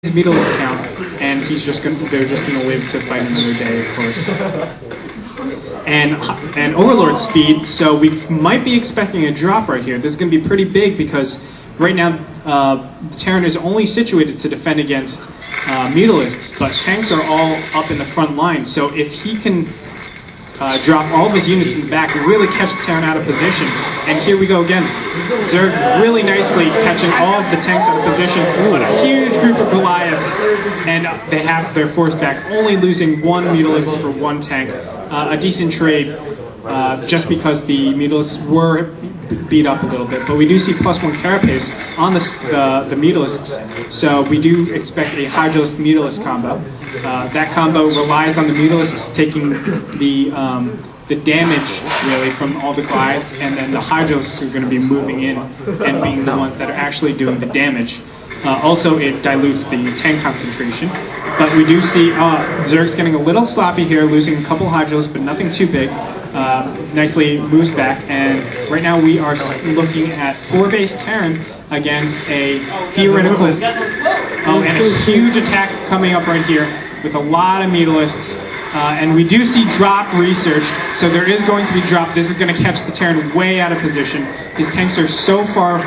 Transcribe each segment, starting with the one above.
his Beatles count, and they're just gonna live to fight another day, of course. And Overlord speed, so we might be expecting a drop right here. This is gonna be pretty big because right now the Terran is only situated to defend against Mutalisks, but tanks are all up in the front line. So if he can drop all of his units in the back, really catch the Terran out of position. And here we go again. Zerg really nicely catching all of the tanks out of position, but a huge group of Goliaths, and they have their force back, only losing one Mutalist for one tank. A decent trade, just because the Mutalisks were beat up a little bit, but we do see +1 carapace on the Mutalisks, so we do expect a Hydralisk Mutalist combo. That combo relies on the Mutalisks taking the damage really from all the Goliaths, and then the Hydralisks are going to be moving in and being the ones that are actually doing the damage. Also, it dilutes the tank concentration, but we do see Zerg's getting a little sloppy here, losing a couple Hydralisks, but nothing too big. Nicely moves back, and right now we are looking at 4-base Terran against a theoretical and a huge attack coming up right here with a lot of Mutalisks. And we do see drop research, so there is going to be drop. This is going to catch the Terran way out of position. His tanks are so far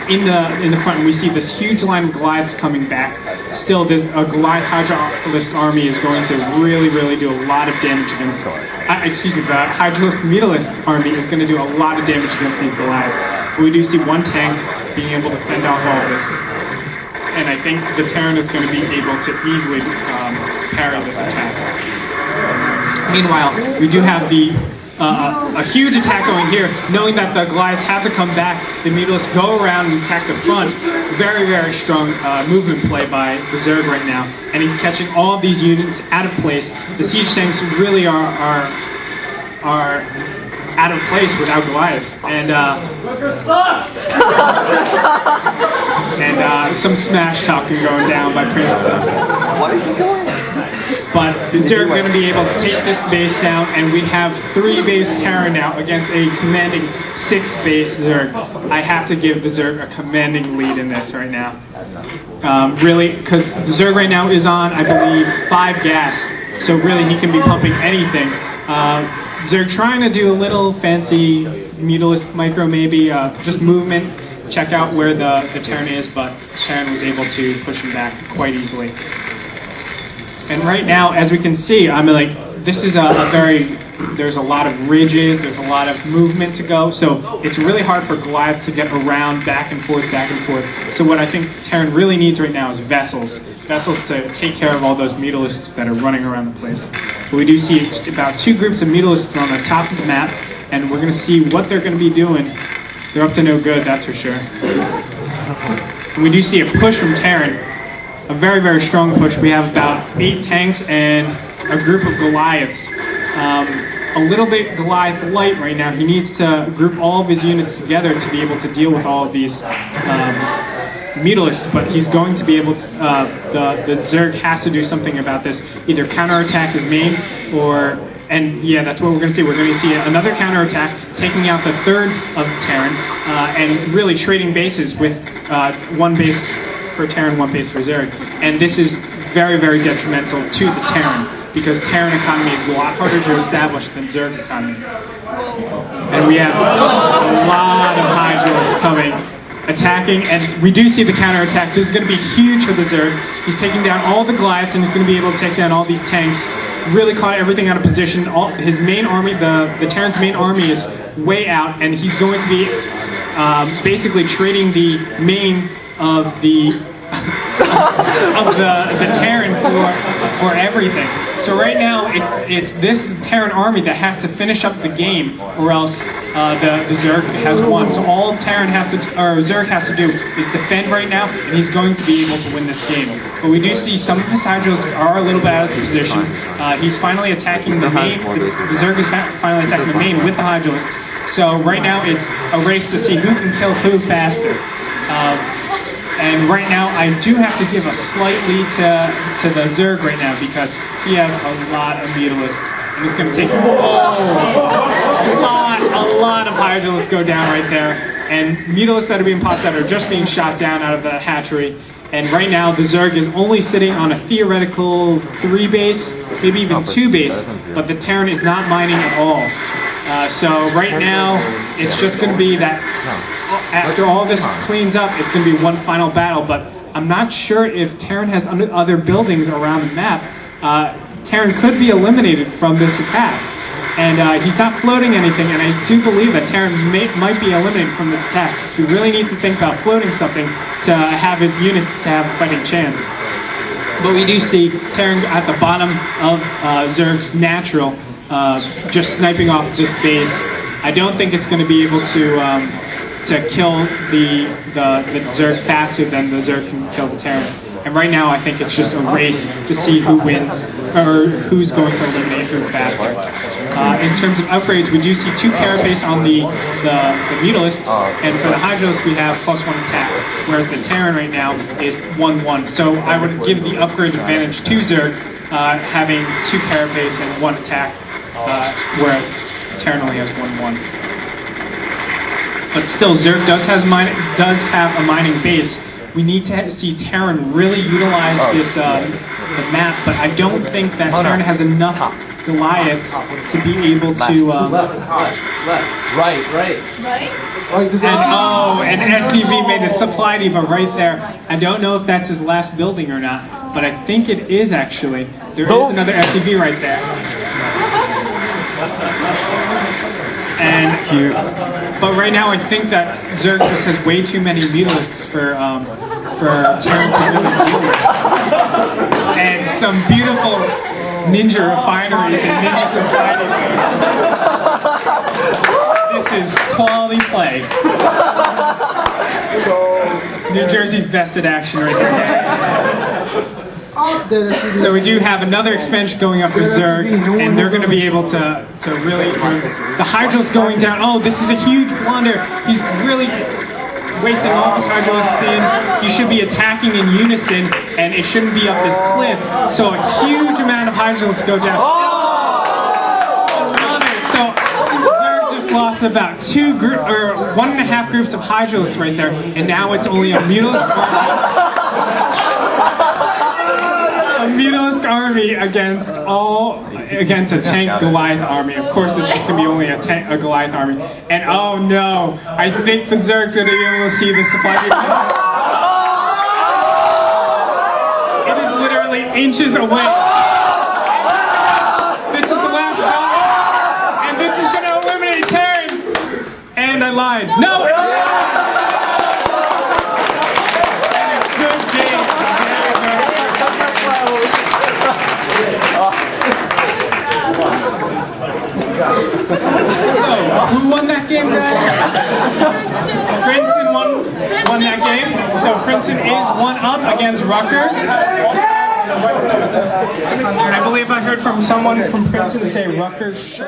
in the front, and we see this huge line of Goliaths coming back. Still, a Goliath Hydralisk army is going to really do a lot of damage against. The Hydralisk Mutalisk army is going to do a lot of damage against these Goliaths. But we do see one tank being able to fend off all of this, and I think the Terran is going to be able to easily parry this attack. Meanwhile, we do have a huge attack going here, knowing that the Goliaths have to come back. The Mutalisks go around and attack the front. Very strong movement play by the Zerg right now, and he's catching all of these units out of place. The siege tanks really are out of place without Goliaths, and some smash talking going down by Princeton. What are you going? But the Zerg are going to be able to take this base down, and we have 3-base Terran now against a commanding 6-base Zerg. I have to give the Zerg a commanding lead in this right now. Really, because the Zerg right now is on, I believe, 5 gas, so really he can be pumping anything. Zerg trying to do a little fancy Mutalist micro maybe, just movement, check out where the Terran is, but Terran was able to push him back quite easily. And right now, as we can see, I mean, like, this is there's a lot of ridges, there's a lot of movement to go, so it's really hard for Goliaths to get around back and forth. So what I think Terran really needs right now is vessels to take care of all those Mutalisks that are running around the place. But we do see about 2 groups of Mutalisks on the top of the map, and we're going to see what they're going to be doing. They're up to no good, that's for sure. And we do see a push from Terran. A very strong push. We have about 8 tanks and a group of Goliaths. A little bit Goliath light right now. He needs to group all of his units together to be able to deal with all of these Mutalisks, but he's going to be able to, the Zerg has to do something about this. Either counterattack his main, and yeah, that's what we're going to see. We're going to see another counterattack, taking out the 3rd of Terran, and really trading bases with 1 base for Terran, 1 base for Zerg. And this is very detrimental to the Terran, because Terran economy is a lot harder to establish than Zerg economy. And we have a lot of Hydralisks coming, attacking, and we do see the counterattack. This is going to be huge for the Zerg. He's taking down all the Goliaths, and he's going to be able to take down all these tanks. Really caught everything out of position. His main army, the Terran's main army, is way out, and he's going to be basically trading the main of the Terran for everything. So right now it's this Terran army that has to finish up the game, or else the Zerg has won. So all Terran has to, or Zerg has to do, is defend right now, and he's going to be able to win this game. But we do see some of his Hydralisks are a little bit out of position. He's finally attacking the main. The Zerg is finally attacking the main with the Hydralisks. So right now it's a race to see who can kill who faster. And right now, I do have to give a slight lead to the Zerg right now, because he has a lot of Mutalisks, and it's going to take a lot of Hydralisks go down right there, and Mutalisks that are being popped out are just being shot down out of the hatchery. And right now, the Zerg is only sitting on a theoretical 3 base, maybe even 2 base, but the Terran is not mining at all. So right now, it's just going to be that after all this cleans up, it's going to be one final battle. But I'm not sure if Terran has other buildings around the map. Terran could be eliminated from this attack. And he's not floating anything, and I do believe that Terran might be eliminated from this attack. He really needs to think about floating something to have his units to have a fighting chance. But we do see Terran at the bottom of Zerg's natural, just sniping off this base. I don't think it's going to be able to kill the Zerg faster than the Zerg can kill the Terran. And right now, I think it's just a race to see who wins, or who's going to eliminate who faster. In terms of upgrades, we do see 2 carapace on the Mutalisks, and for the Hydralisks we have +1 attack, whereas the Terran right now is 1-1. So I would give the upgrade advantage to Zerg, having 2 carapace and 1 attack, whereas Terran only has 1-1. But still, Zerg does have a mining base. We need to see Terran really utilize this the map, but I don't think that Terran has enough Goliaths to be able to. Right. And SCV made a supply diva right there. I don't know if that's his last building or not, but I think it is actually. There is another SCV right there. And but right now I think that Zerg just has way too many Mutalisks for Terran to really deal with. And some beautiful ninja refineries and ninja supply depots. This is quality play. New Jersey's best at action right there, guys. So we do have another expansion going up for Zerg, and they're going to be able to really... The Hydra's going down. Oh, this is a huge blunder. He's really wasting all his Hydralisks in. He should be attacking in unison, and it shouldn't be up this cliff. So a huge amount of Hydralisks go down. So Zerg just lost about 1.5 groups of Hydralisks right there, and now it's only a Mutalisk army against a tank Goliath army. Of course, it's just going to be only a Goliath army. And oh no, I think the Zerg's going to be able to see the supply. It is literally inches away. This is the last battle, and this is going to eliminate Terran. And I lied. No. So, who won that game, guys? Princeton won that game. So Princeton is 1-up against Rutgers. I believe I heard from someone from Princeton say Rutgers.